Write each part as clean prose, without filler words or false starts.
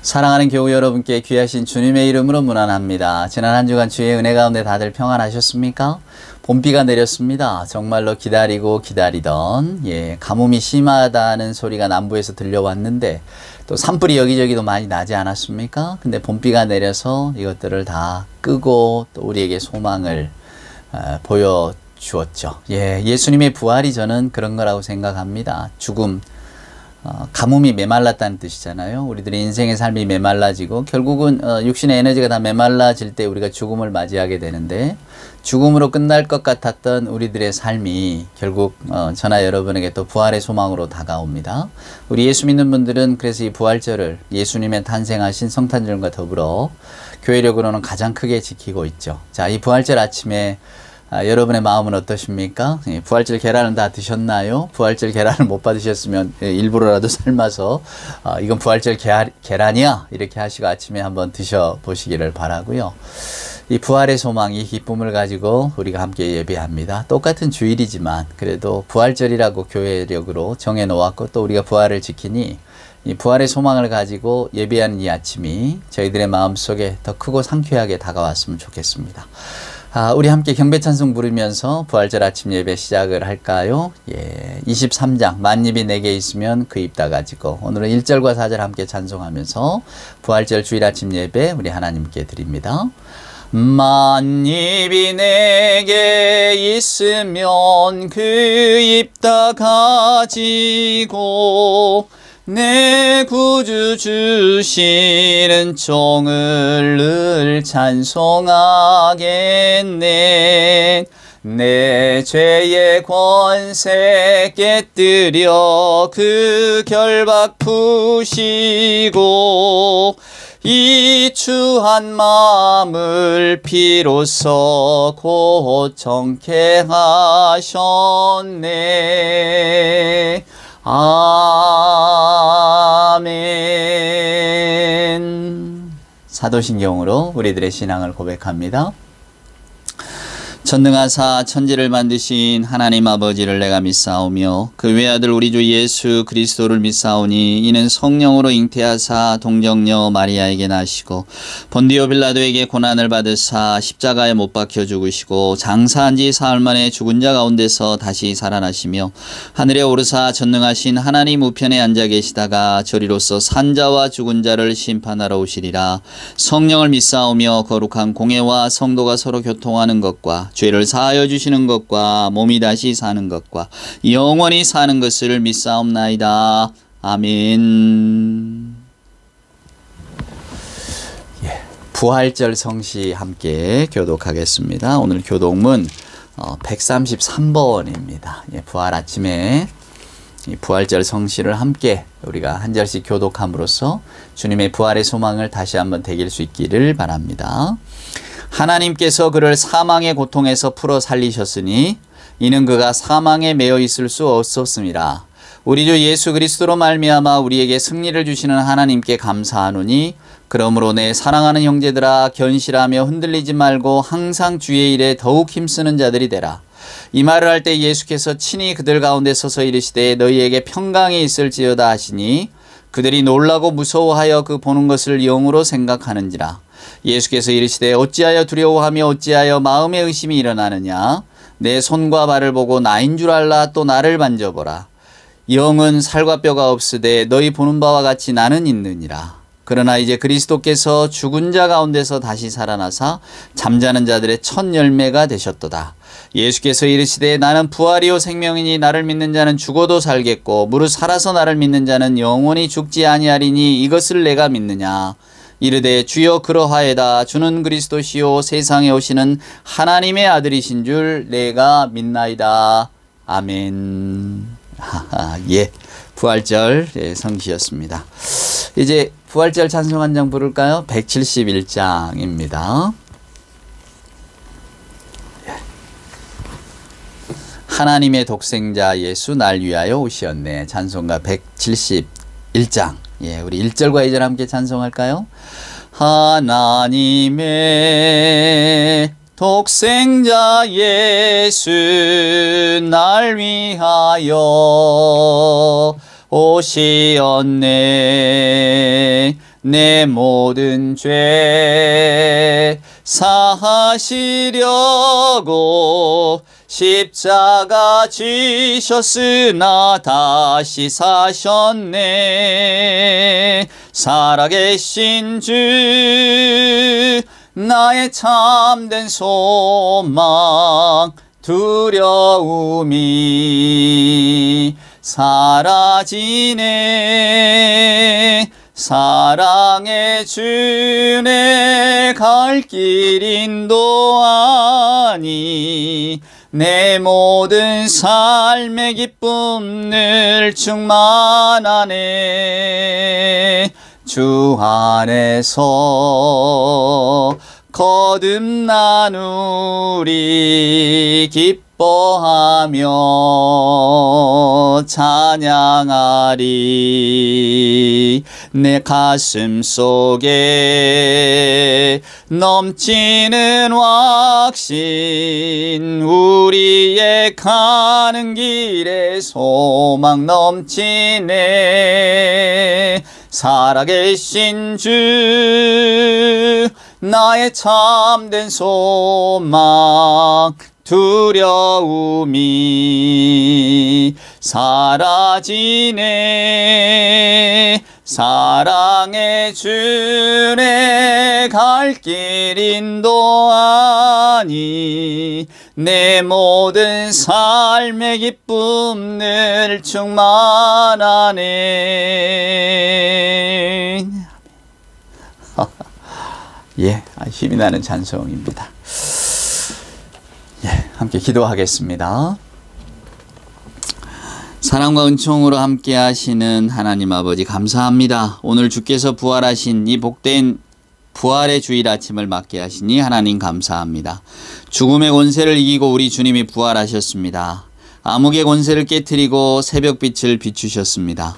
사랑하는 교우 여러분께 귀하신 주님의 이름으로 문안합니다. 지난 한 주간 주의 은혜 가운데 다들 평안하셨습니까? 봄비가 내렸습니다. 정말로 기다리고 기다리던 가뭄이 심하다는 소리가 남부에서 들려왔는데 또 산불이 여기저기도 많이 나지 않았습니까? 근데 봄비가 내려서 이것들을 다 끄고 또 우리에게 소망을 보여주었죠. 예수님의 부활이 저는 그런 거라고 생각합니다. 죽음, 가뭄이 메말랐다는 뜻이잖아요. 우리들의 인생의 삶이 메말라지고 결국은 육신의 에너지가 다 메말라질 때 우리가 죽음을 맞이하게 되는데, 죽음으로 끝날 것 같았던 우리들의 삶이 결국 저나 여러분에게 또 부활의 소망으로 다가옵니다. 우리 예수 믿는 분들은 그래서 이 부활절을 예수님의 탄생하신 성탄절과 더불어 교회력으로는 가장 크게 지키고 있죠. 자, 이 부활절 아침에 여러분의 마음은 어떠십니까? 부활절 계란은 다 드셨나요? 부활절 계란을 못 받으셨으면 일부러라도 삶아서 이건 부활절 계란이야 이렇게 하시고 아침에 한번 드셔보시기를 바라고요. 이 부활의 소망, 이 기쁨을 가지고 우리가 함께 예배합니다. 똑같은 주일이지만 그래도 부활절이라고 교회력으로 정해놓았고 또 우리가 부활을 지키니 이 부활의 소망을 가지고 예배하는 이 아침이 저희들의 마음속에 더 크고 상쾌하게 다가왔으면 좋겠습니다. 우리 함께 경배찬송 부르면서 부활절 아침 예배 시작을 할까요? 23장 만입이 내게 있으면 그 입 다 가지고 오늘은 1절과 4절 함께 찬송하면서 부활절 주일 아침 예배 우리 하나님께 드립니다. 만입이 내게 있으면 그 입 다 가지고 내 구주 주시는 종을 늘 찬송하겠네. 내 죄의 권세 깨뜨려 그 결박 푸시고 이 추한 마음을 비로소 곧 정케 하셨네. 아멘. 사도신경으로 우리들의 신앙을 고백합니다. 전능하사 천지를 만드신 하나님 아버지를 내가 믿사오며 그 외아들 우리 주 예수 그리스도를 믿사오니 이는 성령으로 잉태하사 동정녀 마리아에게 나시고 본디오 빌라도에게 고난을 받으사 십자가에 못 박혀 죽으시고 장사한 지 사흘 만에 죽은 자 가운데서 다시 살아나시며 하늘에 오르사 전능하신 하나님 우편에 앉아 계시다가 저리로서 산자와 죽은 자를 심판하러 오시리라. 성령을 믿사오며 거룩한 공회와 성도가 서로 교통하는 것과 죄를 사하여 주시는 것과 몸이 다시 사는 것과 영원히 사는 것을 믿사옵나이다. 아멘. 부활절 성시 함께 교독하겠습니다. 오늘 교독문 133번입니다. 부활 아침에 이 부활절 성시를 함께 우리가 한 절씩 교독함으로써 주님의 부활의 소망을 다시 한번 되길 수 있기를 바랍니다. 하나님께서 그를 사망의 고통에서 풀어 살리셨으니 이는 그가 사망에 매여 있을 수 없었음이라. 우리 주 예수 그리스도로 말미암아 우리에게 승리를 주시는 하나님께 감사하노니 그러므로 내 사랑하는 형제들아 견실하며 흔들리지 말고 항상 주의 일에 더욱 힘쓰는 자들이 되라. 이 말을 할 때 예수께서 친히 그들 가운데 서서 이르시되 너희에게 평강이 있을지어다 하시니 그들이 놀라고 무서워하여 그 보는 것을 영으로 생각하는지라. 예수께서 이르시되 어찌하여 두려워하며 어찌하여 마음에 의심이 일어나느냐. 내 손과 발을 보고 나인 줄 알라. 또 나를 만져보라. 영은 살과 뼈가 없으되 너희 보는 바와 같이 나는 있느니라. 그러나 이제 그리스도께서 죽은 자 가운데서 다시 살아나사 잠자는 자들의 첫 열매가 되셨도다. 예수께서 이르시되 나는 부활이요 생명이니 나를 믿는 자는 죽어도 살겠고 무릇 살아서 나를 믿는 자는 영원히 죽지 아니하리니 이것을 내가 믿느냐. 이르되 주여 그러하에다. 주는 그리스도시요 세상에 오시는 하나님의 아들이신 줄 내가 믿나이다. 아멘. 부활절 성시였습니다. 이제 부활절 찬송 한 장 부를까요? 171장입니다. 하나님의 독생자 예수 날 위하여 오시었네. 찬송가 171장. 우리 1절과 2절 함께 찬송할까요? 하나님의 독생자 예수 날 위하여 오시었네. 내 모든 죄 사하시려고 십자가 지셨으나 다시 사셨네. 살아계신 주 나의 참된 소망 두려움이 사라지네. 사랑의 주내 갈 길 인도하니 내 모든 삶의 기쁨 늘 충만하네. 주 안에서 거듭나누리 기뻐하며 찬양하리. 내 가슴 속에 넘치는 확신 우리의 가는 길에 소망 넘치네. 살아계신 주 나의 참된 소망 두려움이 사라지네. 사랑의 주내 갈 길 인도하니 내 모든 삶의 기쁨 늘 충만하네. 예, 힘이 나는 찬송입니다. 예, 함께 기도하겠습니다. 사랑과 은총으로 함께 하시는 하나님 아버지 감사합니다. 오늘 주께서 부활하신 이 복된 부활의 주일 아침을 맞게 하시니 하나님 감사합니다. 죽음의 권세를 이기고 우리 주님이 부활하셨습니다. 암흑의 권세를 깨트리고 새벽빛을 비추셨습니다.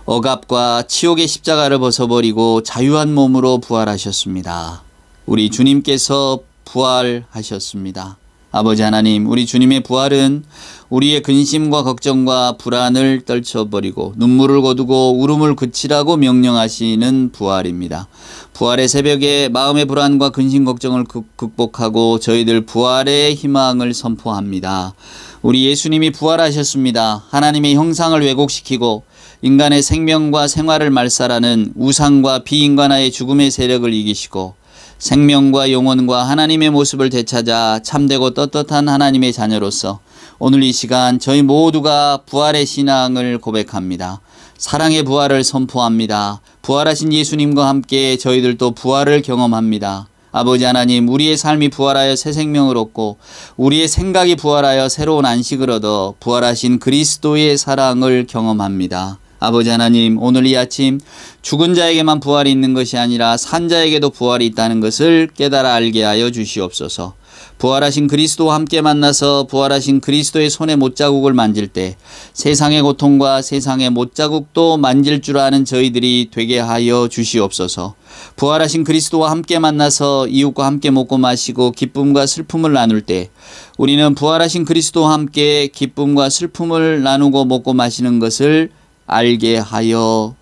억압과 치욕의 십자가를 벗어버리고 자유한 몸으로 부활하셨습니다. 우리 주님께서 부활하셨습니다. 아버지 하나님, 우리 주님의 부활은 우리의 근심과 걱정과 불안을 떨쳐버리고 눈물을 거두고 울음을 그치라고 명령하시는 부활입니다. 부활의 새벽에 마음의 불안과 근심 걱정을 극복하고 저희들 부활의 희망을 선포합니다. 우리 예수님이 부활하셨습니다. 하나님의 형상을 왜곡시키고 인간의 생명과 생활을 말살하는 우상과 비인간화의 죽음의 세력을 이기시고 생명과 영혼과 하나님의 모습을 되찾아 참되고 떳떳한 하나님의 자녀로서 오늘 이 시간 저희 모두가 부활의 신앙을 고백합니다. 사랑의 부활을 선포합니다. 부활하신 예수님과 함께 저희들도 부활을 경험합니다. 아버지 하나님, 우리의 삶이 부활하여 새 생명을 얻고 우리의 생각이 부활하여 새로운 안식을 얻어 부활하신 그리스도의 사랑을 경험합니다. 아버지 하나님, 오늘 이 아침 죽은 자에게만 부활이 있는 것이 아니라 산 자에게도 부활이 있다는 것을 깨달아 알게 하여 주시옵소서. 부활하신 그리스도와 함께 만나서 부활하신 그리스도의 손의 못자국을 만질 때 세상의 고통과 세상의 못자국도 만질 줄 아는 저희들이 되게 하여 주시옵소서. 부활하신 그리스도와 함께 만나서 이웃과 함께 먹고 마시고 기쁨과 슬픔을 나눌 때 우리는 부활하신 그리스도와 함께 기쁨과 슬픔을 나누고 먹고 마시는 것을 알게 하여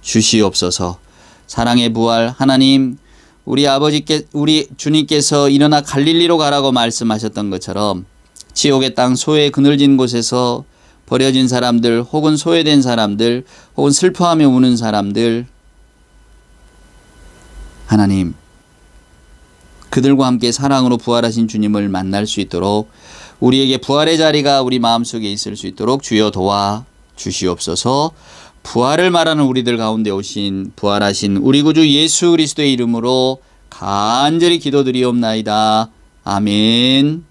주시옵소서. 사랑의 부활 하나님, 우리 주님께서 일어나 갈릴리로 가라고 말씀하셨던 것처럼 지옥의 땅 소외 그늘진 곳에서 버려진 사람들 혹은 소외된 사람들 혹은 슬퍼하며 우는 사람들, 하나님 그들과 함께 사랑으로 부활하신 주님을 만날 수 있도록 우리에게 부활의 자리가 우리 마음속에 있을 수 있도록 주여 도와 주시옵소서. 부활을 말하는 우리들 가운데 오신 부활하신 우리 구주 예수 그리스도의 이름으로 간절히 기도드리옵나이다. 아멘.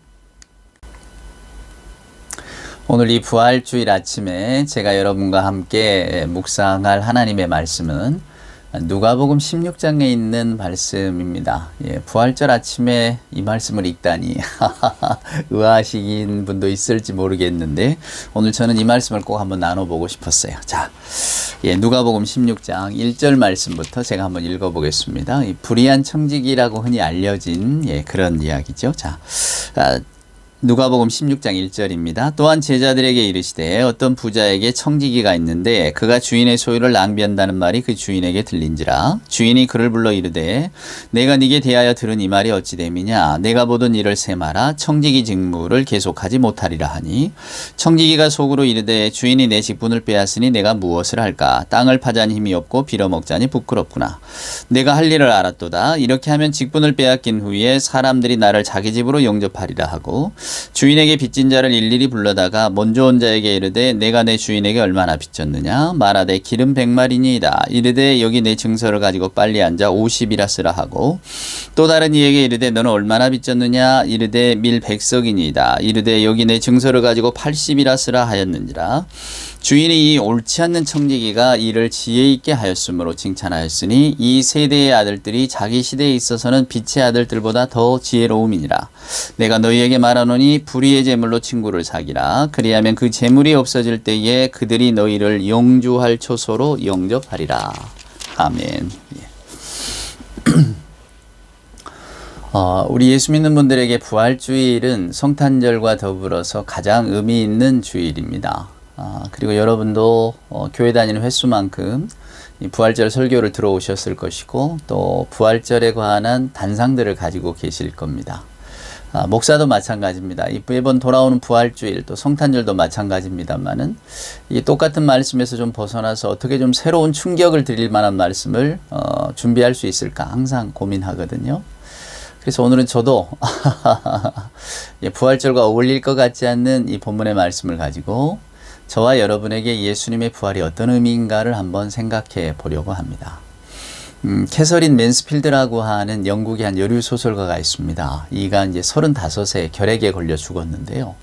오늘 이 부활주일 아침에 제가 여러분과 함께 묵상할 하나님의 말씀은 누가복음 16장에 있는 말씀입니다. 예, 부활절 아침에 이 말씀을 읽다니 의아하신 분도 있을지 모르겠는데 오늘 저는 이 말씀을 꼭 한번 나눠보고 싶었어요. 자, 예, 누가복음 16장 1절 말씀부터 제가 한번 읽어보겠습니다. 이 불의한 청지기라고 흔히 알려진 그런 이야기죠. 자, 누가복음 16장 1절입니다. 또한 제자들에게 이르시되 어떤 부자에게 청지기가 있는데 그가 주인의 소유를 낭비한다는 말이 그 주인에게 들린지라. 주인이 그를 불러 이르되 내가 네게 대하여 들은 이 말이 어찌 됨이냐. 내가 보던 일을 세마라. 청지기 직무를 계속하지 못하리라 하니 청지기가 속으로 이르되 주인이 내 직분을 빼앗으니 내가 무엇을 할까. 땅을 파자니 힘이 없고 빌어먹자니 부끄럽구나. 내가 할 일을 알았도다. 이렇게 하면 직분을 빼앗긴 후에 사람들이 나를 자기 집으로 영접하리라 하고 주인에게 빚진 자를 일일이 불러다가 먼저 온 자에게 이르되 내가 내 주인에게 얼마나 빚졌느냐. 말하되 기름 100마리니이다. 이르되 여기 내 증서를 가지고 빨리 앉아 50이라 쓰라 하고 또 다른 이에게 이르되 너는 얼마나 빚졌느냐. 이르되 밀 100석이니이다. 이르되 여기 내 증서를 가지고 80이라 쓰라 하였는지라. 주인이 이 옳지 않는 청지기가 이를 지혜 있게 하였으므로 칭찬하였으니 이 세대의 아들들이 자기 시대에 있어서는 빛의 아들들보다 더 지혜로움이니라. 내가 너희에게 말하노니 불의의 재물로 친구를 사기라. 그리하면 그 재물이 없어질 때에 그들이 너희를 영주할 초소로 영접하리라. 아멘. 우리 예수 믿는 분들에게 부활주일은 성탄절과 더불어서 가장 의미 있는 주일입니다. 그리고 여러분도 교회 다니는 횟수만큼 이 부활절 설교를 들어오셨을 것이고 또 부활절에 관한 단상들을 가지고 계실 겁니다. 목사도 마찬가지입니다. 이번 돌아오는 부활주일 또 성탄절도 마찬가지입니다만은 이 똑같은 말씀에서 좀 벗어나서 어떻게 좀 새로운 충격을 드릴 만한 말씀을 준비할 수 있을까 항상 고민하거든요. 그래서 오늘은 저도 부활절과 어울릴 것 같지 않는 이 본문의 말씀을 가지고 저와 여러분에게 예수님의 부활이 어떤 의미인가를 한번 생각해 보려고 합니다. 캐서린 맨스필드라고 하는 영국의 한 여류 소설가가 있습니다. 이가 이제 35세 결핵에 걸려 죽었는데요.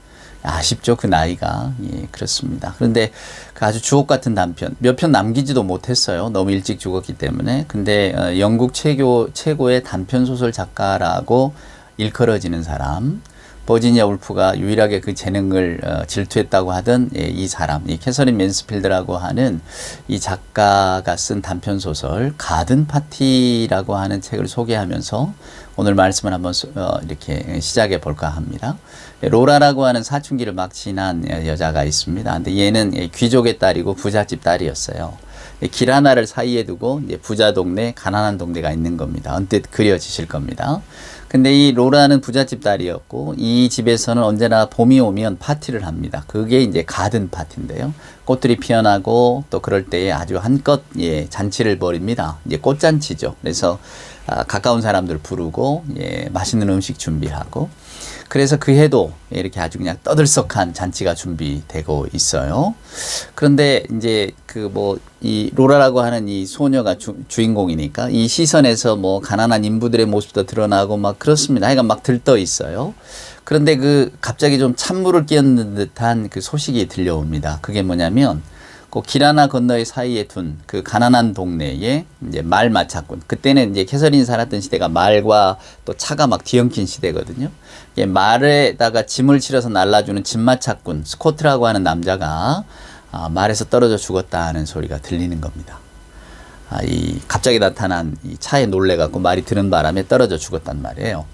아쉽죠, 그 나이가. 예, 그렇습니다. 그런데 그 아주 주옥 같은 단편, 몇 편 남기지도 못했어요. 너무 일찍 죽었기 때문에. 근데 영국 최고의 단편 소설 작가라고 일컬어지는 사람, 버지니아 울프가 유일하게 그 재능을 질투했다고 하던 이 사람, 이 캐서린 맨스필드라고 하는 이 작가가 쓴 단편소설 가든 파티라고 하는 책을 소개하면서 오늘 말씀을 한번 이렇게 시작해 볼까 합니다. 로라라고 하는 사춘기를 막 지난 여자가 있습니다. 근데 얘는 귀족의 딸이고 부잣집 딸이었어요. 길 하나를 사이에 두고 이제 부자 동네, 가난한 동네가 있는 겁니다. 언뜻 그려지실 겁니다. 근데 이 로라는 부잣집 딸이었고 이 집에서는 언제나 봄이 오면 파티를 합니다. 그게 이제 가든 파티인데요. 꽃들이 피어나고 또 그럴 때에 아주 한껏 잔치를 벌입니다. 이제 꽃잔치죠. 그래서 가까운 사람들 부르고 맛있는 음식 준비하고 그래서 그 해도 이렇게 아주 그냥 떠들썩한 잔치가 준비되고 있어요. 그런데 이제 이 로라라고 하는 이 소녀가 주인공이니까 이 시선에서 뭐 가난한 인부들의 모습도 드러나고 막 그렇습니다. 하여간 막 들떠 있어요. 그런데 갑자기 좀 찬물을 끼얹는 듯한 그 소식이 들려옵니다. 그게 뭐냐면 길 하나 건너의 사이에 둔 그 가난한 동네에 이제 말 마차꾼. 그때는 이제 캐서린이 살았던 시대가 말과 또 차가 막 뒤엉킨 시대거든요. 말에다가 짐을 실어서 날라주는 짐마차꾼 스코트라고 하는 남자가 말에서 떨어져 죽었다 하는 소리가 들리는 겁니다. 갑자기 나타난 이 차에 놀래갖고 말이 드는 바람에 떨어져 죽었단 말이에요.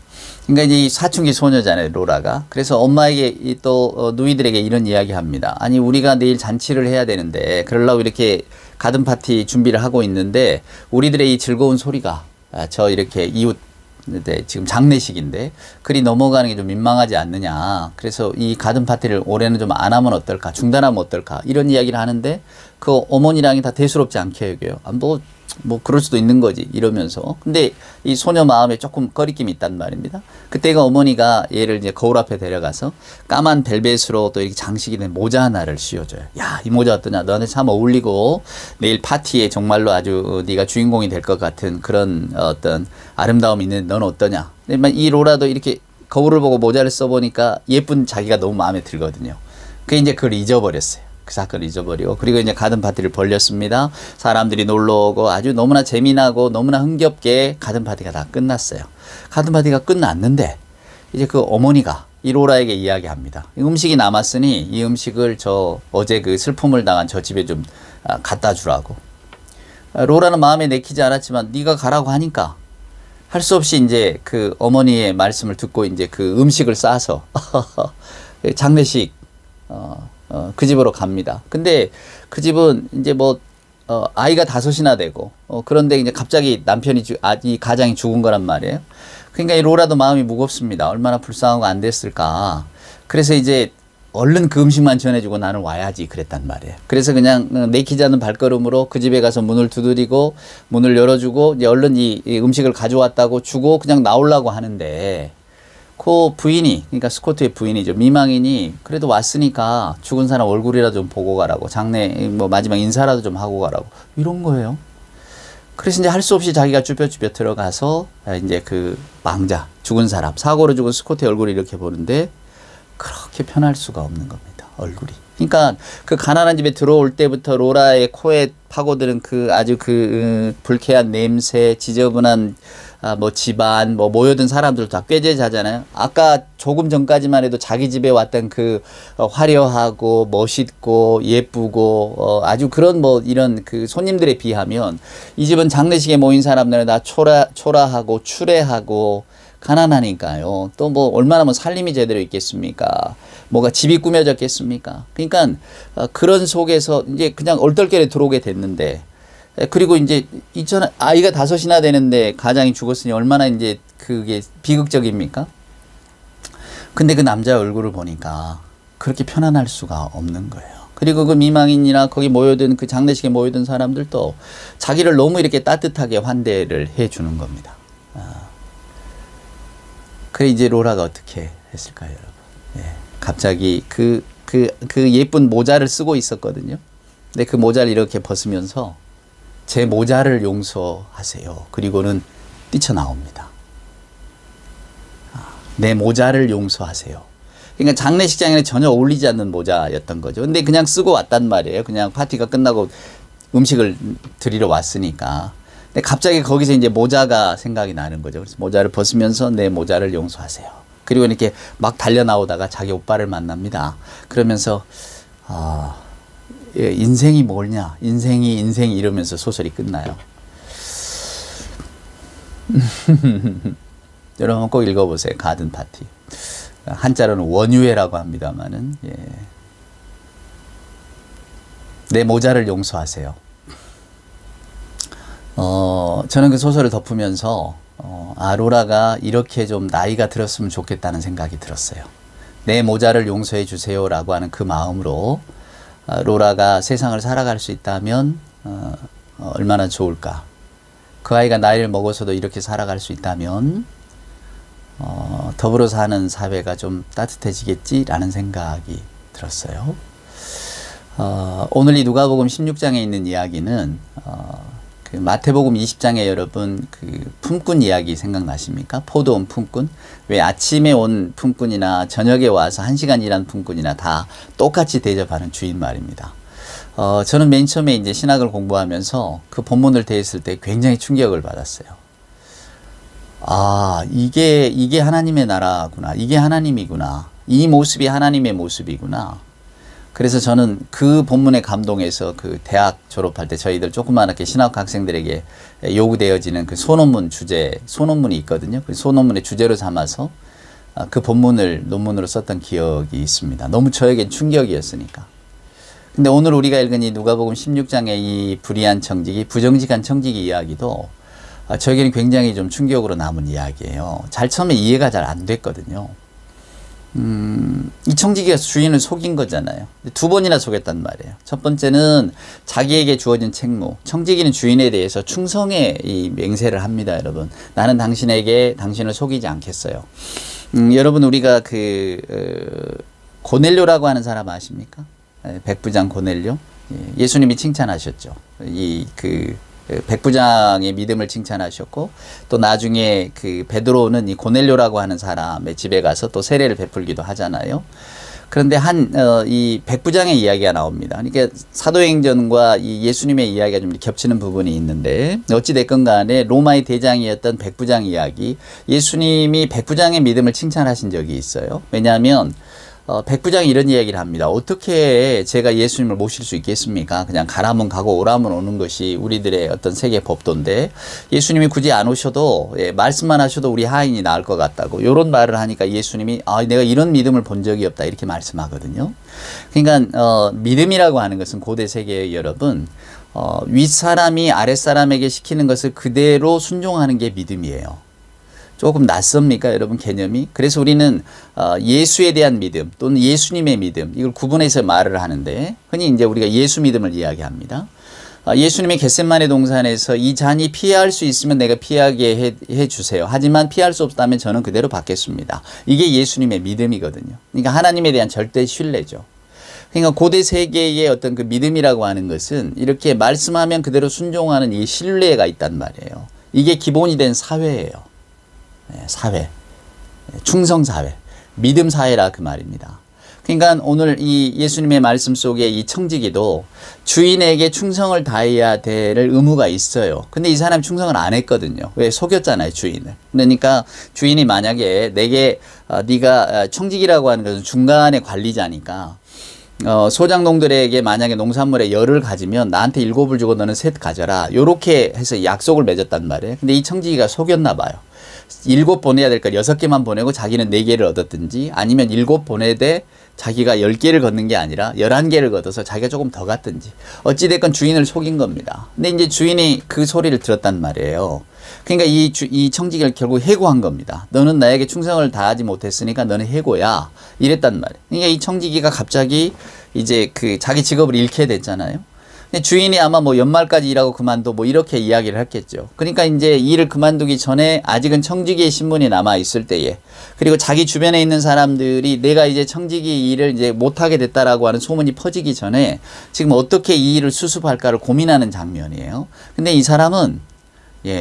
그러니까 이제 이 사춘기 소녀잖아요, 로라가. 그래서 엄마에게 또 누이들에게 이런 이야기 합니다. 아니, 우리가 내일 잔치를 해야 되는데 그러려고 이렇게 가든 파티 준비를 하고 있는데 우리들의 이 즐거운 소리가 저 이렇게 이웃 지금 장례식인데 그리 넘어가는 게 좀 민망하지 않느냐. 그래서 이 가든 파티를 올해는 좀 안 하면 어떨까, 중단하면 어떨까, 이런 이야기를 하는데 그 어머니랑이 다 대수롭지 않게 여겨요. 뭐 그럴 수도 있는 거지 이러면서. 근데 이 소녀 마음에 조금 꺼리낌이 있단 말입니다. 그때가 어머니가 얘를 이제 거울 앞에 데려가서 까만 벨벳으로 또 이렇게 장식이 된 모자 하나를 씌워줘요. 야, 이 모자 어떠냐? 너한테 참 어울리고 내일 파티에 정말로 아주 네가 주인공이 될 것 같은 그런 어떤 아름다움이 있는 넌 어떠냐? 근데 이 로라도 이렇게 거울을 보고 모자를 써보니까 예쁜 자기가 너무 마음에 들거든요. 그게 이제 그걸 잊어버렸어요. 그 사건을 잊어버리고, 그리고 이제 가든 파티를 벌렸습니다. 사람들이 놀러 오고 아주 너무나 재미나고 너무나 흥겹게 가든 파티가 다 끝났어요. 가든 파티가 끝났는데 이제 그 어머니가 이 로라에게 이야기합니다. 음식이 남았으니 이 음식을 어제 그 슬픔을 당한 저 집에 좀 갖다 주라고. 로라는 마음에 내키지 않았지만 네가 가라고 하니까 할 수 없이 이제 그 어머니의 말씀을 듣고 이제 그 음식을 싸서 장례식 그 집으로 갑니다. 근데 그 집은 이제 뭐 아이가 5이나 되고 그런데 이제 갑자기 남편이 이 가장이 죽은 거란 말이에요. 그러니까 이 로라도 마음이 무겁습니다. 얼마나 불쌍하고 안 됐을까. 그래서 이제 얼른 그 음식만 전해주고 나는 와야지 그랬단 말이에요. 그래서 그냥 내키지 않는 발걸음으로 그 집에 가서 문을 두드리고 문을 열어주고 이제 얼른 이 음식을 가져왔다고 주고 그냥 나오려고 하는데 그 부인이, 그러니까 스코트의 부인이죠. 미망인이 그래도 왔으니까 죽은 사람 얼굴이라도 좀 보고 가라고, 장례 뭐 마지막 인사라도 좀 하고 가라고 이런 거예요. 그래서 이제 할 수 없이 자기가 쭈뼛쭈뼛 들어가서 이제 그 망자, 죽은 사람, 사고로 죽은 스코트의 얼굴을 이렇게 보는데 그렇게 편할 수가 없는 겁니다. 얼굴이. 그러니까 그 가난한 집에 들어올 때부터 로라의 코에 파고드는 그 아주 그 불쾌한 냄새, 지저분한 뭐 집안, 뭐 모여든 사람들 다 꾀죄자잖아요. 아까 조금 전까지만 해도 자기 집에 왔던 그 화려하고 멋있고 예쁘고 아주 그런 뭐 이런 그 손님들에 비하면 이 집은 장례식에 모인 사람들은 다 초라하고 추레하고 가난하니까요. 또 뭐 얼마나 뭐 살림이 제대로 있겠습니까? 뭐가 집이 꾸며졌겠습니까? 그러니까 그런 속에서 이제 그냥 얼떨결에 들어오게 됐는데, 그리고 이제 이전 아이가 5이나 되는데 가장이 죽었으니 얼마나 이제 그게 비극적입니까? 근데 그 남자의 얼굴을 보니까 그렇게 편안할 수가 없는 거예요. 그리고 그 미망인이나 거기 모여든 그 장례식에 모여든 사람들도 자기를 너무 이렇게 따뜻하게 환대를 해 주는 겁니다. 그래 이제 로라가 어떻게 했을까요, 여러분? 예, 갑자기 그 예쁜 모자를 쓰고 있었거든요. 근데 그 모자를 이렇게 벗으면서 제 모자를 용서하세요. 그리고는 뛰쳐나옵니다. 내 모자를 용서하세요. 그러니까 장례식장에는 전혀 어울리지 않는 모자였던 거죠. 근데 그냥 쓰고 왔단 말이에요. 그냥 파티가 끝나고 음식을 드리러 왔으니까. 근데 갑자기 거기서 이제 모자가 생각이 나는 거죠. 그래서 모자를 벗으면서 내 모자를 용서하세요. 그리고 이렇게 막 달려 나오다가 자기 오빠를 만납니다. 그러면서 인생이 뭐냐, 인생이 이러면서 소설이 끝나요. 여러분 꼭 읽어보세요. 가든 파티. 한자로는 원유회라고 합니다만은, 예. 내 모자를 용서하세요. 저는 그 소설을 덮으면서 로라가 이렇게 좀 나이가 들었으면 좋겠다는 생각이 들었어요. 내 모자를 용서해 주세요라고 하는 그 마음으로 로라가 세상을 살아갈 수 있다면 얼마나 좋을까. 그 아이가 나이를 먹어서도 이렇게 살아갈 수 있다면 더불어 사는 사회가 좀 따뜻해지겠지라는 생각이 들었어요. 오늘 이 누가복음 16장에 있는 이야기는 그 마태복음 20장에 여러분 그 품꾼 이야기 생각나십니까? 포도원 품꾼. 왜 아침에 온 품꾼이나 저녁에 와서 1시간 일한 품꾼이나 다 똑같이 대접하는 주인 말입니다. 저는 맨 처음에 이제 신학을 공부하면서 그 본문을 대했을 때 굉장히 충격을 받았어요. 이게 하나님의 나라구나. 이게 하나님이구나. 이 모습이 하나님의 모습이구나. 그래서 저는 그 본문에 감동해서 그 대학 졸업할 때 저희들 조그맣게 신학 학생들에게 요구되어지는 그 소논문 주제, 소논문이 있거든요. 그 소논문의 주제로 삼아서 그 본문을 논문으로 썼던 기억이 있습니다. 너무 저에겐 충격이었으니까. 근데 오늘 우리가 읽은 이 누가복음 16장의 이 불의한 청지기, 부정직한 청지기 이야기도 저에게는 굉장히 좀 충격으로 남은 이야기예요. 처음에 이해가 잘 안 됐거든요. 이 청지기가 주인을 속인 거잖아요. 2번이나 속였단 말이에요. 첫 번째는 자기에게 주어진 책무. 청지기는 주인에 대해서 충성의 이 맹세를 합니다, 여러분. 나는 당신을 속이지 않겠어요. 여러분 우리가 고넬료라고 하는 사람 아십니까? 백부장 고넬료. 예수님이 칭찬하셨죠. 백부장의 믿음을 칭찬하셨고, 또 나중에 그 베드로는 이 고넬료라고 하는 사람의 집에 가서 또 세례를 베풀기도 하잖아요. 그런데 이 백부장의 이야기가 나옵니다. 그러니까 사도행전과 이 예수님의 이야기가 좀 겹치는 부분이 있는데, 어찌됐건 간에 로마의 대장이었던 백부장 이야기, 예수님이 백부장의 믿음을 칭찬하신 적이 있어요. 왜냐하면 백부장이 이런 이야기를 합니다. 어떻게 제가 예수님을 모실 수 있겠습니까? 그냥 가라면 가고 오라면 오는 것이 우리들의 어떤 세계 법도인데 예수님이 굳이 안 오셔도 말씀만 하셔도 우리 하인이 나을 것 같다고 이런 말을 하니까 예수님이 내가 이런 믿음을 본 적이 없다 이렇게 말씀하거든요. 그러니까 믿음이라고 하는 것은 고대 세계의 여러분 윗사람이 아랫사람에게 시키는 것을 그대로 순종하는 게 믿음이에요. 조금 낯섭니까 여러분 개념이? 그래서 우리는 예수에 대한 믿음 또는 예수님의 믿음 이걸 구분해서 말을 하는데 흔히 이제 우리가 예수 믿음을 이야기합니다. 예수님이 겟세마네 동산에서 이 잔이 피할 수 있으면 내가 피하게 해 주세요. 하지만 피할 수 없다면 저는 그대로 받겠습니다. 이게 예수님의 믿음이거든요. 그러니까 하나님에 대한 절대 신뢰죠. 그러니까 고대 세계의 어떤 그 믿음이라고 하는 것은 이렇게 말씀하면 그대로 순종하는 이 신뢰가 있단 말이에요. 이게 기본이 된 사회예요. 사회, 충성사회, 믿음사회라 그 말입니다. 그러니까 오늘 이 예수님의 말씀 속에 이 청지기도 주인에게 충성을 다해야 될 의무가 있어요. 근데 이 사람이 충성을 안 했거든요. 왜? 속였잖아요, 주인을. 그러니까 주인이 만약에 내게 네가 청지기라고 하는 것은 중간의 관리자니까 소장농들에게 만약에 농산물에 열을 가지면 나한테 7을 주고 너는 셋 가져라. 요렇게 해서 약속을 맺었단 말이에요. 근데 이 청지기가 속였나 봐요. 7 보내야 될 걸 6개만 보내고 자기는 4개를 얻었든지 아니면 7 보내되 자기가 10개를 걷는 게 아니라 11개를 걷어서 자기가 조금 더 갔든지 어찌됐건 주인을 속인 겁니다. 근데 이제 주인이 그 소리를 들었단 말이에요. 그러니까 이 청지기를 결국 해고한 겁니다. 너는 나에게 충성을 다하지 못했으니까 너는 해고야. 이랬단 말이에요. 그러니까 이 청지기가 갑자기 이제 그 자기 직업을 잃게 됐잖아요. 주인이 아마 뭐 연말까지 일하고 그만둬 뭐 이렇게 이야기를 했겠죠. 그러니까 이제 일을 그만두기 전에 아직은 청지기의 신분이 남아 있을 때에 그리고 자기 주변에 있는 사람들이 내가 이제 청지기 일을 이제 못하게 됐다라고 하는 소문이 퍼지기 전에 지금 어떻게 이 일을 수습할까를 고민하는 장면이에요. 근데 이 사람은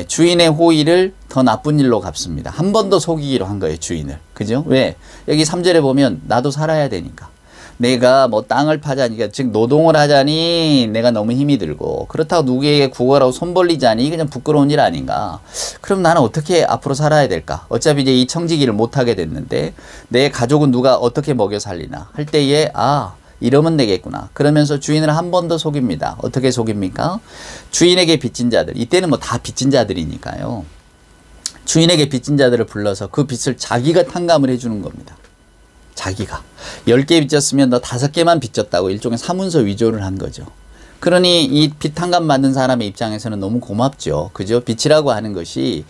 주인의 호의를 더 나쁜 일로 갚습니다. 한 번 더 속이기로 한 거예요, 주인을. 그죠? 왜? 여기 3절에 보면 나도 살아야 되니까. 내가 뭐 땅을 파자니, 즉 노동을 하자니 내가 너무 힘이 들고 그렇다고 누구에게 구걸하고 손 벌리자니 그냥 부끄러운 일 아닌가. 그럼 나는 어떻게 앞으로 살아야 될까? 어차피 이제 이 청지기를 못하게 됐는데 내 가족은 누가 어떻게 먹여 살리나 할 때에 이러면 되겠구나. 그러면서 주인을 한 번 더 속입니다. 어떻게 속입니까? 주인에게 빚진 자들, 이때는 뭐 다 빚진 자들이니까요. 주인에게 빚진 자들을 불러서 그 빚을 자기가 탕감을 해주는 겁니다. 자기가 10개 빚졌으면 너 5개만 빚졌다고 일종의 사문서 위조를 한 거죠. 그러니 이 빚 탕감 받는 사람의 입장에서는 너무 고맙죠. 그죠? 빚이라고 하는 것이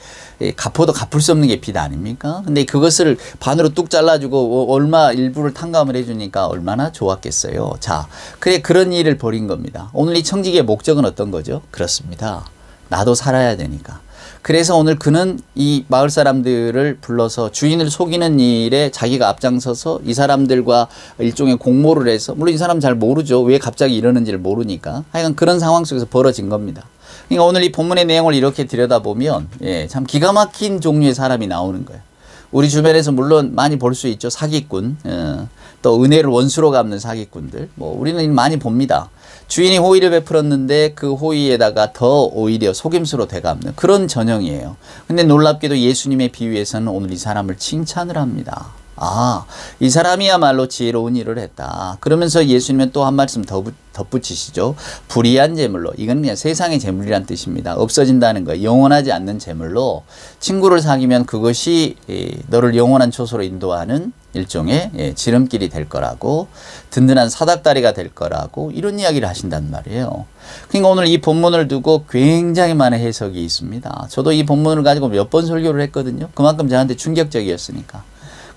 갚아도 갚을 수 없는 게 빚 아닙니까? 근데 그것을 반으로 뚝 잘라주고 얼마 일부를 탕감을 해주니까 얼마나 좋았겠어요. 자, 그런 일을 벌인 겁니다. 오늘 이 청지기의 목적은 어떤 거죠? 그렇습니다. 나도 살아야 되니까. 그래서 오늘 그는 이 마을 사람들을 불러서 주인을 속이는 일에 자기가 앞장서서 이 사람들과 일종의 공모를 해서, 물론 이 사람 잘 모르죠. 왜 갑자기 이러는지를 모르니까. 하여간 그런 상황 속에서 벌어진 겁니다. 그러니까 오늘 이 본문의 내용을 이렇게 들여다보면 참 기가 막힌 종류의 사람이 나오는 거예요. 우리 주변에서 물론 많이 볼 수 있죠. 사기꾼, 또 은혜를 원수로 갚는 사기꾼들. 뭐 우리는 많이 봅니다. 주인이 호의를 베풀었는데 그 호의에다가 더 오히려 속임수로 되갚는 그런 전형이에요. 근데 놀랍게도 예수님의 비유에서는 오늘 이 사람을 칭찬을 합니다. 이 사람이야말로 지혜로운 일을 했다. 그러면서 예수님은 또 한 말씀 덧붙이시죠. 불의한 재물로, 이건 그냥 세상의 재물이란 뜻입니다. 없어진다는 거예요. 영원하지 않는 재물로 친구를 사귀면 그것이 너를 영원한 초소로 인도하는 일종의 지름길이 될 거라고, 든든한 사닥다리가 될 거라고, 이런 이야기를 하신단 말이에요. 그러니까 오늘 이 본문을 두고 굉장히 많은 해석이 있습니다. 저도 이 본문을 가지고 몇 번 설교를 했거든요. 그만큼 저한테 충격적이었으니까.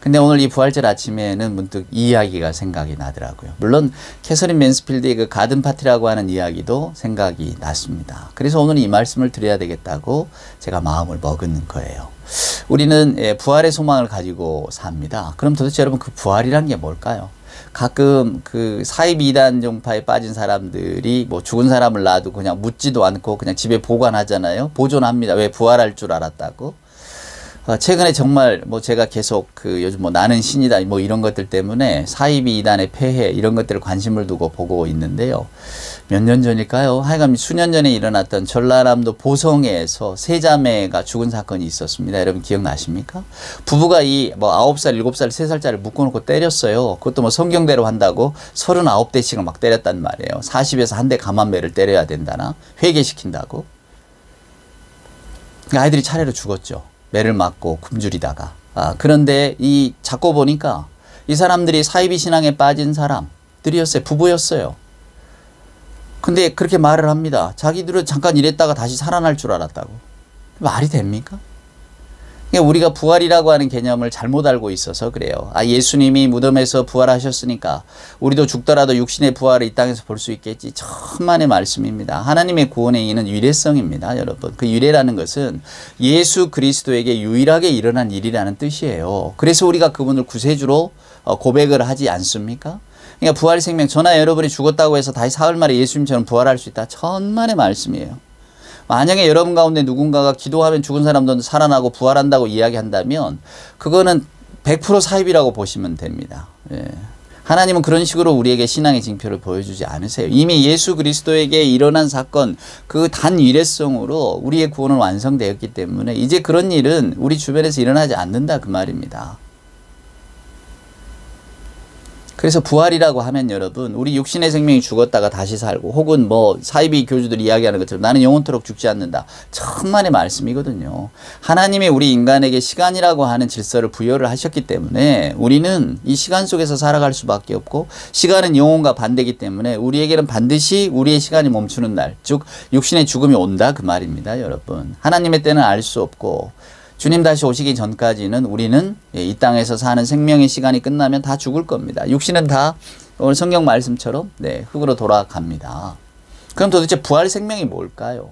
근데 오늘 이 부활절 아침에는 문득 이 이야기가 생각이 나더라고요. 물론 캐서린 맨스필드의 그 가든 파티라고 하는 이야기도 생각이 났습니다. 그래서 오늘 이 말씀을 드려야 되겠다고 제가 마음을 먹은 거예요. 우리는 부활의 소망을 가지고 삽니다. 그럼 도대체 여러분 그 부활이란 게 뭘까요? 가끔 그 사입 이단 종파에 빠진 사람들이 뭐 죽은 사람을 놔도 그냥 묻지도 않고 그냥 집에 보관하잖아요. 보존합니다. 왜? 부활할 줄 알았다고. 최근에 정말 뭐 제가 계속 그 요즘 뭐 나는 신이다 뭐 이런 것들 때문에 사이비 이단의 폐해 이런 것들을 관심을 두고 보고 있는데요. 몇 년 전일까요? 하여간 수년 전에 일어났던 전라남도 보성에서 세 자매가 죽은 사건이 있었습니다. 여러분 기억나십니까? 부부가 이 뭐 9살, 7살, 3살짜리를 묶어놓고 때렸어요. 그것도 뭐 성경대로 한다고 39대씩을 막 때렸단 말이에요. 40에서 한 대 감한매를 때려야 된다나 회개시킨다고. 아이들이 차례로 죽었죠. 매를 맞고 굶주리다가. 그런데 이 잡고 보니까 이 사람들이 사이비 신앙에 빠진 사람들이었어요. 부부였어요. 근데 그렇게 말을 합니다. 자기들은 잠깐 이랬다가 다시 살아날 줄 알았다고. 말이 됩니까? 우리가 부활이라고 하는 개념을 잘못 알고 있어서 그래요. 예수님이 무덤에서 부활하셨으니까 우리도 죽더라도 육신의 부활을 이 땅에서 볼 수 있겠지. 천만의 말씀입니다. 하나님의 구원의 이는 유례성입니다. 여러분. 그 유례라는 것은 예수 그리스도에게 유일하게 일어난 일이라는 뜻이에요. 그래서 우리가 그분을 구세주로 고백을 하지 않습니까? 그러니까 부활 생명, 저나 여러분이 죽었다고 해서 다시 사흘 만에 예수님처럼 부활할 수 있다. 천만의 말씀이에요. 만약에 여러분 가운데 누군가가 기도하면 죽은 사람도 살아나고 부활한다고 이야기한다면 그거는 100% 사입이라고 보시면 됩니다. 예. 하나님은 그런 식으로 우리에게 신앙의 징표를 보여주지 않으세요. 이미 예수 그리스도에게 일어난 사건 그 단 일회성으로 우리의 구원은 완성되었기 때문에 이제 그런 일은 우리 주변에서 일어나지 않는다 그 말입니다. 그래서 부활이라고 하면 여러분 우리 육신의 생명이 죽었다가 다시 살고 혹은 뭐 사이비 교주들이 이야기하는 것처럼 나는 영원토록 죽지 않는다. 천만의 말씀이거든요. 하나님이 우리 인간에게 시간이라고 하는 질서를 부여를 하셨기 때문에 우리는 이 시간 속에서 살아갈 수밖에 없고 시간은 영혼과 반대이기 때문에 우리에게는 반드시 우리의 시간이 멈추는 날, 즉 육신의 죽음이 온다 그 말입니다. 여러분 하나님의 때는 알 수 없고 주님 다시 오시기 전까지는 우리는 이 땅에서 사는 생명의 시간이 끝나면 다 죽을 겁니다. 육신은 다 오늘 성경 말씀처럼 흙으로 돌아갑니다. 그럼 도대체 부활 생명이 뭘까요?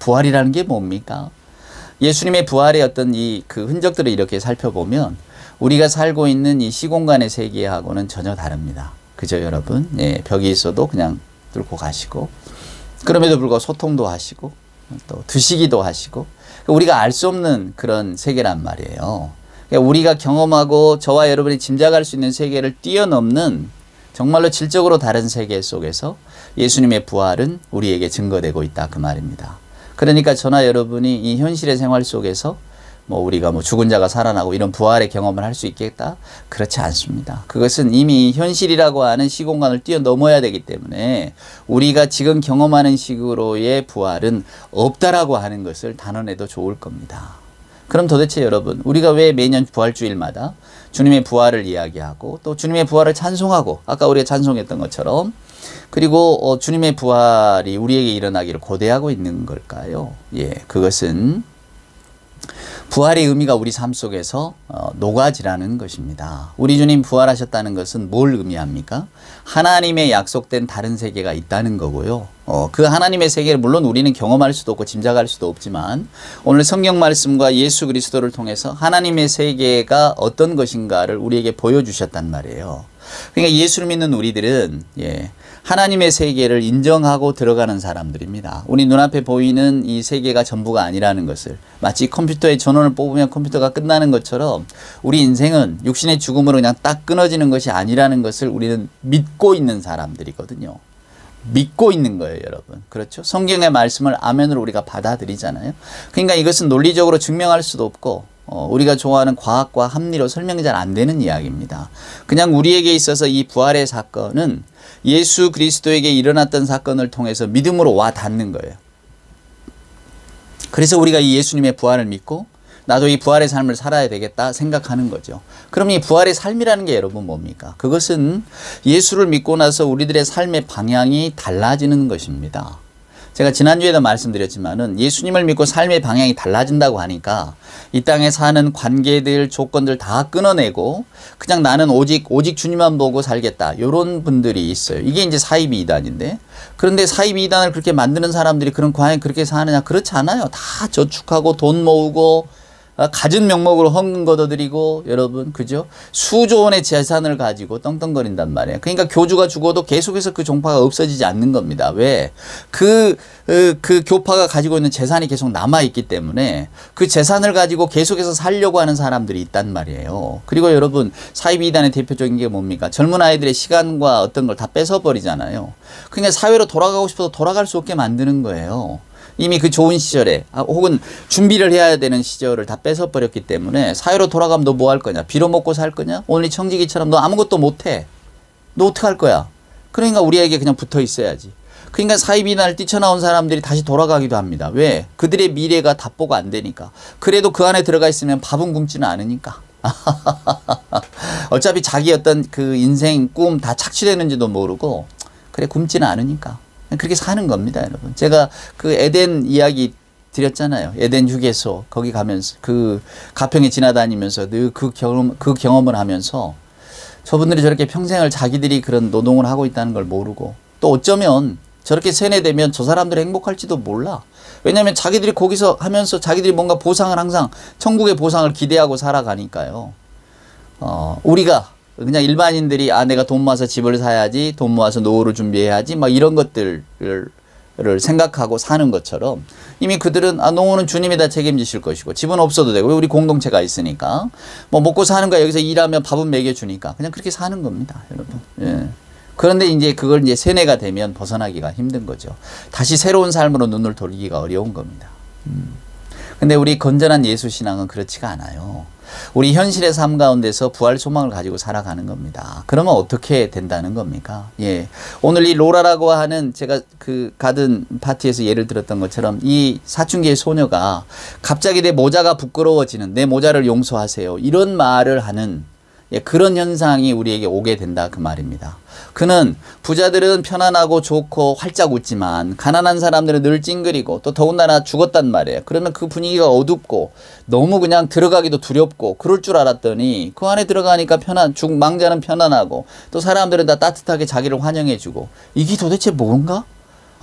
부활이라는 게 뭡니까? 예수님의 부활의 어떤 그 흔적들을 이렇게 살펴보면 우리가 살고 있는 이 시공간의 세계하고는 전혀 다릅니다. 그죠 여러분? 벽이 있어도 그냥 뚫고 가시고 그럼에도 불구하고 소통도 하시고 또 드시기도 하시고 우리가 알 수 없는 그런 세계란 말이에요. 그러니까 우리가 경험하고 저와 여러분이 짐작할 수 있는 세계를 뛰어넘는 정말로 질적으로 다른 세계 속에서 예수님의 부활은 우리에게 증거되고 있다 그 말입니다. 그러니까 저나 여러분이 이 현실의 생활 속에서 우리가 죽은 자가 살아나고 이런 부활의 경험을 할 수 있겠다? 그렇지 않습니다. 그것은 이미 현실이라고 하는 시공간을 뛰어넘어야 되기 때문에 우리가 지금 경험하는 식으로의 부활은 없다라고 하는 것을 단언해도 좋을 겁니다. 그럼 도대체 여러분 우리가 왜 매년 부활주일마다 주님의 부활을 이야기하고 또 주님의 부활을 찬송하고 아까 우리가 찬송했던 것처럼 그리고 주님의 부활이 우리에게 일어나기를 고대하고 있는 걸까요? 그것은 부활의 의미가 우리 삶 속에서 녹아지라는 것입니다. 우리 주님 부활하셨다는 것은 뭘 의미합니까? 하나님의 약속된 다른 세계가 있다는 거고요. 그 하나님의 세계를 물론 우리는 경험할 수도 없고 짐작할 수도 없지만 오늘 성경 말씀과 예수 그리스도를 통해서 하나님의 세계가 어떤 것인가를 우리에게 보여주셨단 말이에요. 그러니까 예수를 믿는 우리들은 하나님의 세계를 인정하고 들어가는 사람들입니다. 우리 눈앞에 보이는 이 세계가 전부가 아니라는 것을 마치 컴퓨터에 전원을 뽑으면 컴퓨터가 끝나는 것처럼 우리 인생은 육신의 죽음으로 그냥 딱 끊어지는 것이 아니라는 것을 우리는 믿고 있는 사람들이거든요. 믿고 있는 거예요, 여러분. 그렇죠? 성경의 말씀을 아멘으로 우리가 받아들이잖아요. 그러니까 이것은 논리적으로 증명할 수도 없고 우리가 좋아하는 과학과 합리로 설명이 잘 안 되는 이야기입니다. 그냥 우리에게 있어서 이 부활의 사건은 예수 그리스도에게 일어났던 사건을 통해서 믿음으로 와 닿는 거예요. 그래서 우리가 이 예수님의 부활을 믿고 나도 이 부활의 삶을 살아야 되겠다 생각하는 거죠. 그럼 이 부활의 삶이라는 게 여러분 뭡니까? 그것은 예수를 믿고 나서 우리들의 삶의 방향이 달라지는 것입니다. 제가 지난주에도 말씀드렸지만은 예수님을 믿고 삶의 방향이 달라진다고 하니까 이 땅에 사는 관계들, 조건들 다 끊어내고 그냥 나는 오직 주님만 보고 살겠다. 이런 분들이 있어요. 이게 이제 사이비 이단인데 그런데 사이비 이단을 그렇게 만드는 사람들이 그런 과연 그렇게 사느냐? 그렇지 않아요. 다 저축하고 돈 모으고 갖은 명목으로 헌금 걷어들이고 여러분 그죠? 수조 원의 재산을 가지고 떵떵거린단 말이에요. 그러니까 교주가 죽어도 계속해서 그 종파가 없어지지 않는 겁니다. 왜? 그 교파가 가지고 있는 재산이 계속 남아있기 때문에 그 재산을 가지고 계속해서 살려고 하는 사람들이 있단 말이에요. 그리고 여러분 사이비 이단의 대표적인 게 뭡니까? 젊은 아이들의 시간과 어떤 걸 다 뺏어버리잖아요. 그러니까 사회로 돌아가고 싶어도 돌아갈 수 없게 만드는 거예요. 이미 그 좋은 시절에 혹은 준비를 해야 되는 시절을 다 뺏어버렸기 때문에 사회로 돌아가면 너 뭐 할 거냐? 빌어먹고 살 거냐? 오늘 이 청지기처럼 너 아무것도 못해. 너 어떡할 거야? 그러니까 우리에게 그냥 붙어 있어야지. 그러니까 사이비단을 뛰쳐나온 사람들이 다시 돌아가기도 합니다. 왜? 그들의 미래가 답보가 안 되니까. 그래도 그 안에 들어가 있으면 밥은 굶지는 않으니까. 어차피 자기 어떤 그 인생 꿈 다 착취되는지도 모르고 그래 굶지는 않으니까. 그렇게 사는 겁니다, 여러분. 제가 그 에덴 이야기 드렸잖아요. 에덴 휴게소 거기 가면서 그 가평에 지나다니면서 늘 그 경험을 하면서 저분들이 저렇게 평생을 자기들이 그런 노동을 하고 있다는 걸 모르고 또 어쩌면 저렇게 세뇌되면 저 사람들이 행복할지도 몰라. 왜냐하면 자기들이 거기서 하면서 자기들이 뭔가 보상을 항상 천국의 보상을 기대하고 살아가니까요. 우리가 그냥 일반인들이 내가 돈 모아서 집을 사야지, 돈 모아서 노후를 준비해야지, 막 이런 것들을 생각하고 사는 것처럼 이미 그들은 노후는 주님이 다 책임지실 것이고 집은 없어도 되고 우리 공동체가 있으니까 뭐 먹고 사는 거야 여기서 일하면 밥은 먹여주니까 그냥 그렇게 사는 겁니다, 여러분. 예. 그런데 이제 그걸 이제 세뇌가 되면 벗어나기가 힘든 거죠. 다시 새로운 삶으로 눈을 돌리기가 어려운 겁니다. 근데 우리 건전한 예수 신앙은 그렇지가 않아요. 우리 현실의 삶 가운데서 부활 소망을 가지고 살아가는 겁니다. 그러면 어떻게 된다는 겁니까? 예. 오늘 이 로라라고 하는 제가 그 가든 파티에서 예를 들었던 것처럼 이 사춘기의 소녀가 갑자기 내 모자가 부끄러워지는, 내 모자를 용서하세요, 이런 말을 하는 그런 현상이 우리에게 오게 된다 그 말입니다. 그는 부자들은 편안하고 좋고 활짝 웃지만 가난한 사람들은 늘 찡그리고 또 더군다나 죽었단 말이에요. 그러면 그 분위기가 어둡고 너무 그냥 들어가기도 두렵고 그럴 줄 알았더니 그 안에 들어가니까 망자는 편안하고 또 사람들은 다 따뜻하게 자기를 환영해주고 이게 도대체 뭔가?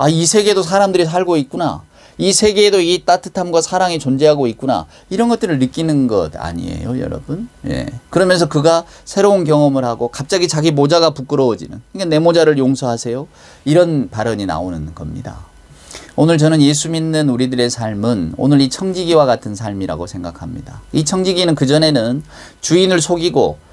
이 세계도 사람들이 살고 있구나. 이 세계에도 이 따뜻함과 사랑이 존재하고 있구나. 이런 것들을 느끼는 것 아니에요, 여러분? 예. 그러면서 그가 새로운 경험을 하고 갑자기 자기 모자가 부끄러워지는. 그러니까 내 모자를 용서하세요. 이런 발언이 나오는 겁니다. 오늘 저는 예수 믿는 우리들의 삶은 오늘 이 청지기와 같은 삶이라고 생각합니다. 이 청지기는 그전에는 주인을 속이고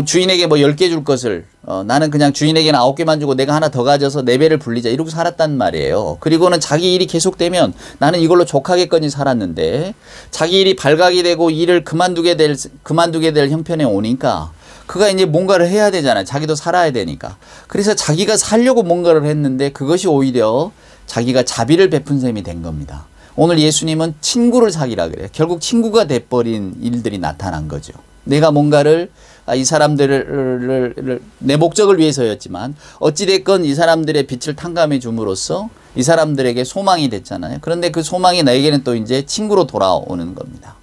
주인에게 뭐 10개 줄 것을 나는 그냥 주인에게는 9개만 주고 내가 하나 더 가져서 4배를 불리자 이러고 살았단 말이에요. 그리고는 자기 일이 계속되면 나는 이걸로 족하겠거니 살았는데 자기 일이 발각이 되고 일을 그만두게 될 형편에 오니까 그가 이제 뭔가를 해야 되잖아요. 자기도 살아야 되니까. 그래서 자기가 살려고 뭔가를 했는데 그것이 오히려 자기가 자비를 베푼 셈이 된 겁니다. 오늘 예수님은 친구를 사귀라 그래요. 결국 친구가 돼버린 일들이 나타난 거죠. 내가 뭔가를 이 사람들을 내 목적을 위해서였지만 어찌됐건 이 사람들의 빛을 탕감해 줌으로써 이 사람들에게 소망이 됐잖아요. 그런데 그 소망이 나에게는 또 이제 친구로 돌아오는 겁니다.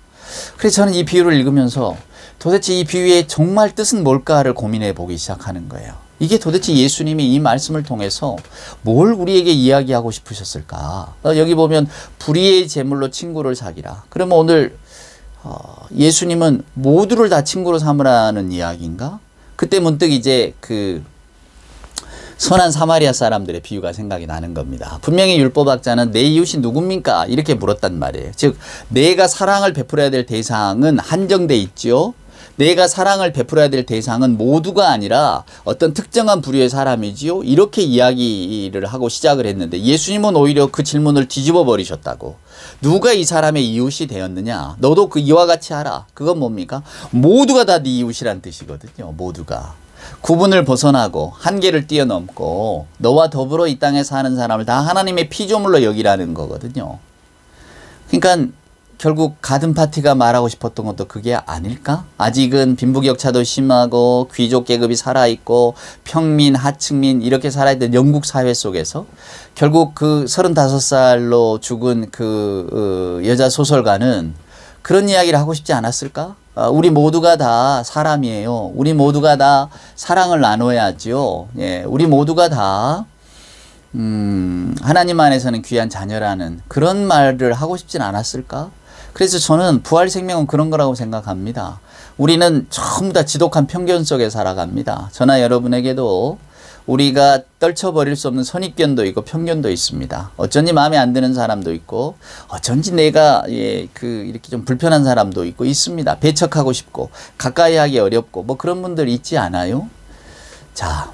그래서 저는 이 비유를 읽으면서 도대체 이 비유의 정말 뜻은 뭘까를 고민해 보기 시작하는 거예요. 이게 도대체 예수님이 이 말씀을 통해서 뭘 우리에게 이야기하고 싶으셨을까? 여기 보면 불의의 제물로 친구를 사귀라. 그러면 오늘 예수님은 모두를 다 친구로 삼으라는 이야기인가? 그때 문득 이제 그 선한 사마리아 사람들의 비유가 생각이 나는 겁니다. 분명히 율법학자는 내 이웃이 누굽니까? 이렇게 물었단 말이에요. 즉 내가 사랑을 베풀어야 될 대상은 한정돼 있죠. 내가 사랑을 베풀어야 될 대상은 모두가 아니라 어떤 특정한 부류의 사람이지요. 이렇게 이야기를 하고 시작을 했는데 예수님은 오히려 그 질문을 뒤집어 버리셨다고. 누가 이 사람의 이웃이 되었느냐? 너도 그 이와 같이 하라. 그건 뭡니까? 모두가 다 네 이웃이란 뜻이거든요. 모두가. 구분을 벗어나고 한계를 뛰어넘고 너와 더불어 이 땅에 사는 사람을 다 하나님의 피조물로 여기라는 거거든요. 그러니까 결국 가든 파티가 말하고 싶었던 것도 그게 아닐까? 아직은 빈부격차도 심하고 귀족 계급이 살아있고 평민, 하층민 이렇게 살아있던 영국 사회 속에서 결국 그 35살로 죽은 그 여자 소설가는 그런 이야기를 하고 싶지 않았을까? 우리 모두가 다 사람이에요. 우리 모두가 다 사랑을 나눠야죠. 예, 우리 모두가 다 하나님 안에서는 귀한 자녀라는 그런 말을 하고 싶진 않았을까? 그래서 저는 부활 생명은 그런 거라고 생각합니다. 우리는 전부 다 지독한 편견 속에 살아갑니다. 저나 여러분에게도 우리가 떨쳐버릴 수 없는 선입견도 있고 편견도 있습니다. 어쩐지 마음에 안 드는 사람도 있고 어쩐지 내가 이렇게 좀 불편한 사람도 있고 있습니다. 배척하고 싶고 가까이 하기 어렵고 뭐 그런 분들 있지 않아요? 자,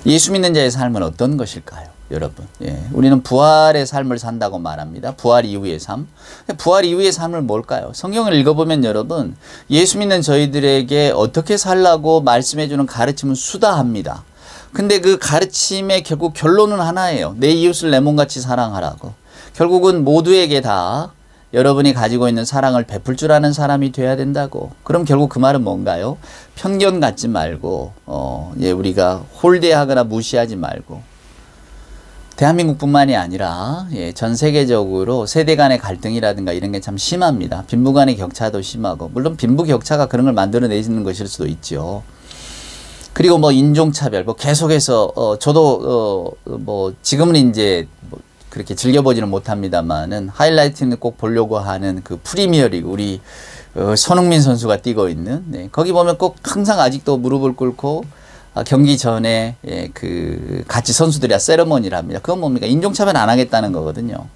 예수 믿는 자의 삶은 어떤 것일까요? 여러분, 우리는 부활의 삶을 산다고 말합니다. 부활 이후의 삶. 부활 이후의 삶은 뭘까요? 성경을 읽어보면 여러분, 예수 믿는 저희들에게 어떻게 살라고 말씀해주는 가르침은 수다합니다. 근데 그 가르침의 결국 결론은 하나예요. 내 이웃을 내 몸같이 사랑하라고. 결국은 모두에게 다 여러분이 가지고 있는 사랑을 베풀 줄 아는 사람이 돼야 된다고. 그럼 결국 그 말은 뭔가요? 편견 갖지 말고 우리가 홀대하거나 무시하지 말고 대한민국뿐만이 아니라 전 세계적으로 세대 간의 갈등이라든가 이런 게 참 심합니다. 빈부 간의 격차도 심하고 물론 빈부 격차가 그런 걸 만들어내는 것일 수도 있죠. 그리고 뭐 인종차별 계속해서 저도 지금은 이제 그렇게 즐겨보지는 못합니다만은 하이라이트는 꼭 보려고 하는 그 프리미어리그 우리 손흥민 선수가 뛰고 있는 거기 보면 꼭 항상 아직도 무릎을 꿇고 경기 전에 같이 선수들이 세레모니를 합니다. 그건 뭡니까? 인종차별 안 하겠다는 거거든요.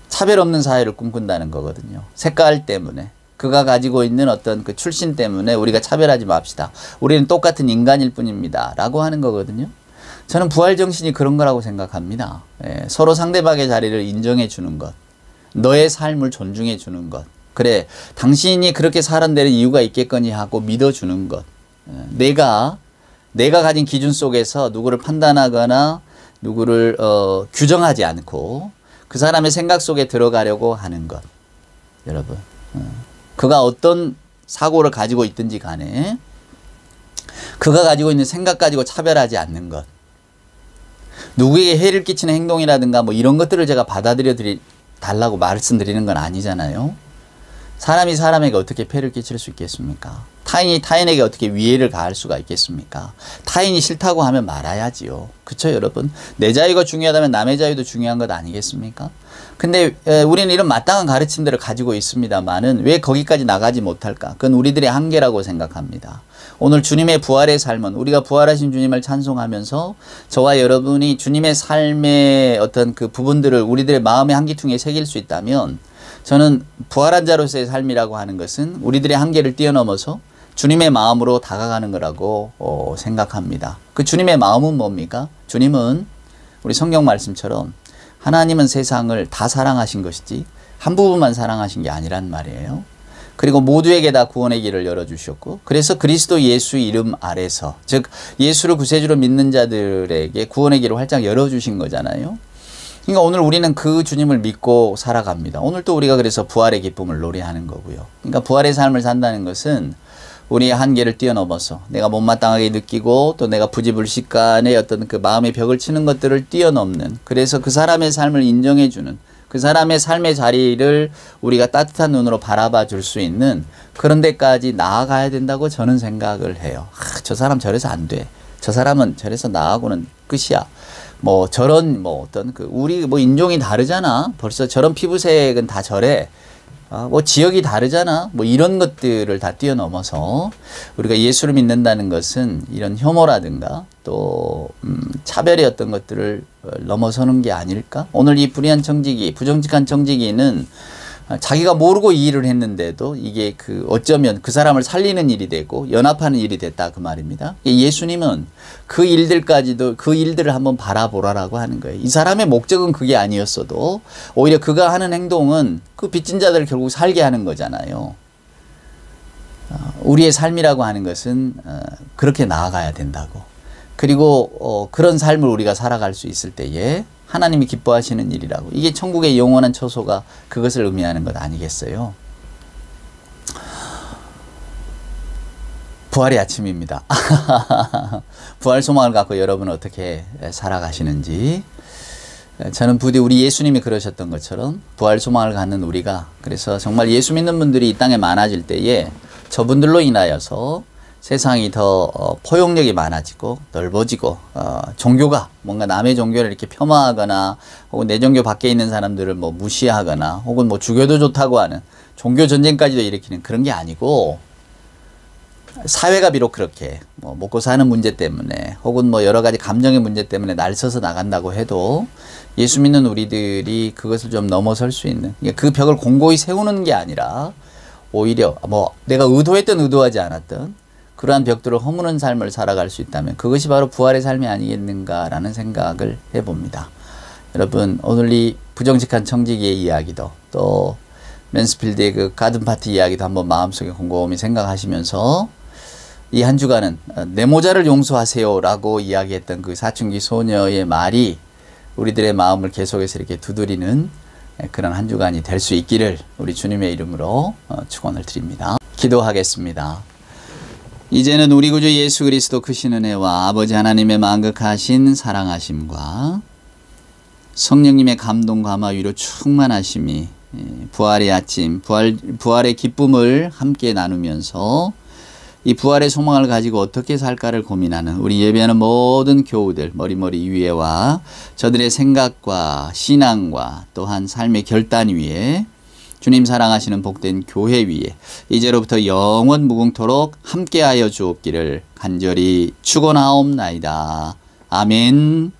차별 없는 사회를 꿈꾼다는 거거든요. 색깔 때문에 그가 가지고 있는 어떤 그 출신 때문에 우리가 차별하지 맙시다. 우리는 똑같은 인간일 뿐입니다. 라고 하는 거거든요. 저는 부활 정신이 그런 거라고 생각합니다. 서로 상대방의 자리를 인정해 주는 것. 너의 삶을 존중해 주는 것. 그래, 당신이 그렇게 살은 데는 이유가 있겠거니 하고 믿어주는 것. 내가 가진 기준 속에서 누구를 판단하거나 누구를 규정하지 않고 그 사람의 생각 속에 들어가려고 하는 것. 여러분, 그가 어떤 사고를 가지고 있든지 간에 그가 가지고 있는 생각 가지고 차별하지 않는 것. 누구에게 해를 끼치는 행동이라든가 뭐 이런 것들을 제가 받아들여 달라고 말씀드리는 건 아니잖아요. 사람이 사람에게 어떻게 폐를 끼칠 수 있겠습니까? 타인이 타인에게 어떻게 위해를 가할 수가 있겠습니까? 타인이 싫다고 하면 말아야지요. 그렇죠, 여러분? 내 자유가 중요하다면 남의 자유도 중요한 것 아니겠습니까? 근데 우리는 이런 마땅한 가르침들을 가지고 있습니다만은 왜 거기까지 나가지 못할까? 그건 우리들의 한계라고 생각합니다. 오늘 주님의 부활의 삶은 우리가 부활하신 주님을 찬송하면서 저와 여러분이 주님의 삶의 어떤 그 부분들을 우리들의 마음의 한기퉁에 새길 수 있다면 저는 부활한 자로서의 삶이라고 하는 것은 우리들의 한계를 뛰어넘어서 주님의 마음으로 다가가는 거라고 생각합니다. 그 주님의 마음은 뭡니까? 주님은 우리 성경 말씀처럼 하나님은 세상을 다 사랑하신 것이지 한 부분만 사랑하신 게 아니란 말이에요. 그리고 모두에게 다 구원의 길을 열어주셨고 그래서 그리스도 예수 이름 아래서 즉 예수를 구세주로 믿는 자들에게 구원의 길을 활짝 열어주신 거잖아요. 그러니까 오늘 우리는 그 주님을 믿고 살아갑니다. 오늘 또 우리가 그래서 부활의 기쁨을 노래하는 거고요. 그러니까 부활의 삶을 산다는 것은 우리의 한계를 뛰어넘어서 내가 못마땅하게 느끼고 또 내가 부지불식간의 어떤 그 마음의 벽을 치는 것들을 뛰어넘는 그래서 그 사람의 삶을 인정해주는 그 사람의 삶의 자리를 우리가 따뜻한 눈으로 바라봐 줄 수 있는 그런 데까지 나아가야 된다고 저는 생각을 해요. 저 사람 저래서 안 돼. 저 사람은 저래서 나하고는 끝이야. 뭐 저런 뭐 어떤 그 우리 뭐 인종이 다르잖아. 벌써 저런 피부색은 다 저래. 뭐 지역이 다르잖아. 뭐 이런 것들을 다 뛰어넘어서 우리가 예수를 믿는다는 것은 이런 혐오라든가 또 차별의 어떤 것들을 넘어서는 게 아닐까? 오늘 이 불의한 정직이 부정직한 정직이는 자기가 모르고 이 일을 했는데도 이게 그 어쩌면 그 사람을 살리는 일이 되고 연합하는 일이 됐다 그 말입니다. 예수님은 그 일들까지도 그 일들을 한번 바라보라라고 하는 거예요. 이 사람의 목적은 그게 아니었어도 오히려 그가 하는 행동은 그 빚진 자들을 결국 살게 하는 거잖아요. 우리의 삶이라고 하는 것은 그렇게 나아가야 된다고. 그리고 그런 삶을 우리가 살아갈 수 있을 때에 하나님이 기뻐하시는 일이라고. 이게 천국의 영원한 처소가 그것을 의미하는 것 아니겠어요? 부활의 아침입니다. 부활 소망을 갖고 여러분은 어떻게 살아가시는지. 저는 부디 우리 예수님이 그러셨던 것처럼 부활 소망을 갖는 우리가 그래서 정말 예수 믿는 분들이 이 땅에 많아질 때에 저분들로 인하여서 세상이 더 포용력이 많아지고 넓어지고 종교가 뭔가 남의 종교를 이렇게 폄하하거나 혹은 내 종교 밖에 있는 사람들을 뭐 무시하거나 혹은 뭐 죽여도 좋다고 하는 종교 전쟁까지도 일으키는 그런 게 아니고, 사회가 비록 그렇게 뭐 먹고 사는 문제 때문에 혹은 뭐 여러 가지 감정의 문제 때문에 날서서 나간다고 해도 예수 믿는 우리들이 그것을 좀 넘어설 수 있는, 그 벽을 공고히 세우는 게 아니라 오히려 뭐 내가 의도했든 의도하지 않았든 그러한 벽들을 허무는 삶을 살아갈 수 있다면 그것이 바로 부활의 삶이 아니겠는가라는 생각을 해봅니다. 여러분, 오늘 이 부정직한 청지기의 이야기도 또 맨스필드의 그 가든파티 이야기도 한번 마음속에 곰곰이 생각하시면서 이 한 주간은 내 모자를 용서하세요 라고 이야기했던 그 사춘기 소녀의 말이 우리들의 마음을 계속해서 이렇게 두드리는 그런 한 주간이 될 수 있기를 우리 주님의 이름으로 축원을 드립니다. 기도하겠습니다. 이제는 우리 구주 예수 그리스도 크신 은혜와 아버지 하나님의 만극하신 사랑하심과 성령님의 감동 감화 위로 충만하심이 부활의 아침, 부활의 기쁨을 함께 나누면서 이 부활의 소망을 가지고 어떻게 살까를 고민하는 우리 예배하는 모든 교우들 머리머리 위에와 저들의 생각과 신앙과 또한 삶의 결단 위에 주님 사랑하시는 복된 교회 위에 이제로부터 영원 무궁토록 함께하여 주옵기를 간절히 축원하옵나이다. 아멘.